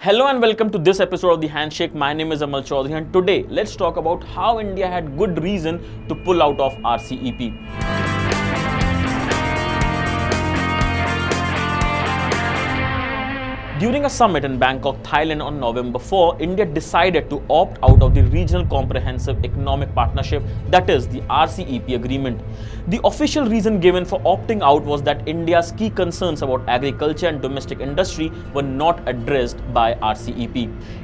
Hello and welcome to this episode of the Handshake. My name is Amal Chowdhury and today let's talk about how India had good reason to pull out of RCEP. During a summit in Bangkok, Thailand on November 4, India decided to opt out of the Regional Comprehensive Economic Partnership, that is the RCEP agreement. The official reason given for opting out was that India's key concerns about agriculture and domestic industry were not addressed by RCEP.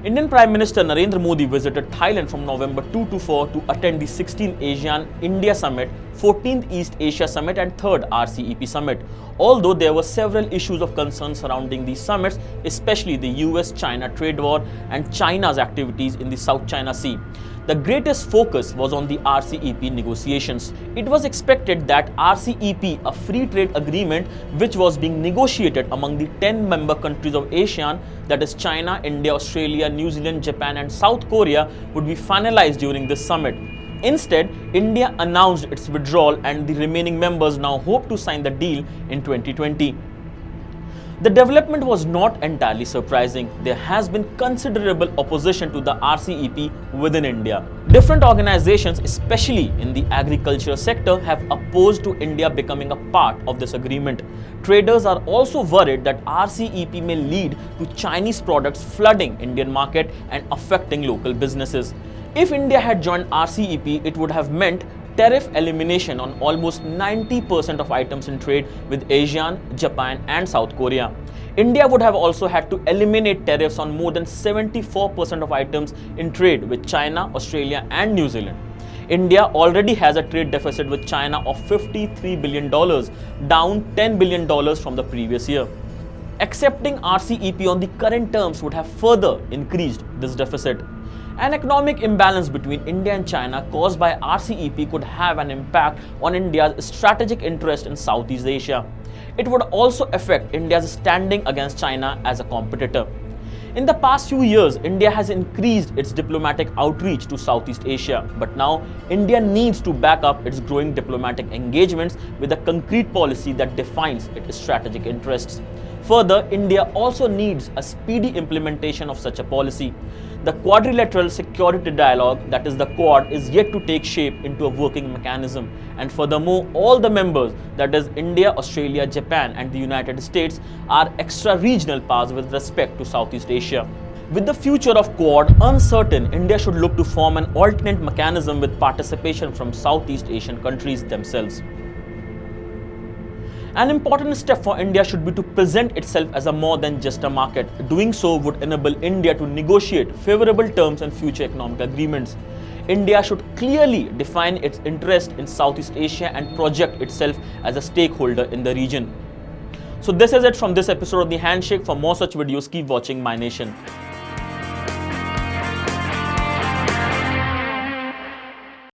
Indian Prime Minister Narendra Modi visited Thailand from November 2 to 4 to attend the 16th ASEAN-India Summit, 14th East Asia Summit and 3rd RCEP Summit. Although there were several issues of concern surrounding these summits, especially the US-China trade war and China's activities in the South China Sea, the greatest focus was on the RCEP negotiations. It was expected that RCEP, a free trade agreement which was being negotiated among the 10 member countries of ASEAN, that is China, India, Australia, New Zealand, Japan and South Korea, would be finalized during this summit. Instead, India announced its withdrawal and the remaining members now hope to sign the deal in 2020. The development was not entirely surprising. There has been considerable opposition to the RCEP within India. Different organizations, especially in the agriculture sector, have opposed to India becoming a part of this agreement. Traders are also worried that RCEP may lead to Chinese products flooding Indian market and affecting local businesses. If India had joined RCEP, it would have meant tariff elimination on almost 90% of items in trade with ASEAN, Japan and South Korea. India would have also had to eliminate tariffs on more than 74% of items in trade with China, Australia and New Zealand. India already has a trade deficit with China of $53 billion, down $10 billion from the previous year. Accepting RCEP on the current terms would have further increased this deficit. An economic imbalance between India and China caused by RCEP could have an impact on India's strategic interest in Southeast Asia. It would also affect India's standing against China as a competitor. In the past few years, India has increased its diplomatic outreach to Southeast Asia, but now India needs to back up its growing diplomatic engagements with a concrete policy that defines its strategic interests. Further, India also needs a speedy implementation of such a policy. The Quadrilateral Security Dialogue, that is the Quad, is yet to take shape into a working mechanism. And furthermore, all the members, that is India, Australia, Japan and the United States, are extra-regional powers with respect to Southeast Asia. With the future of Quad uncertain, India should look to form an alternate mechanism with participation from Southeast Asian countries themselves. An important step for India should be to present itself as a more than just a market. Doing so would enable India to negotiate favorable terms and future economic agreements. India should clearly define its interest in Southeast Asia and project itself as a stakeholder in the region. So this is it from this episode of The Handshake. For more such videos, keep watching MyNation.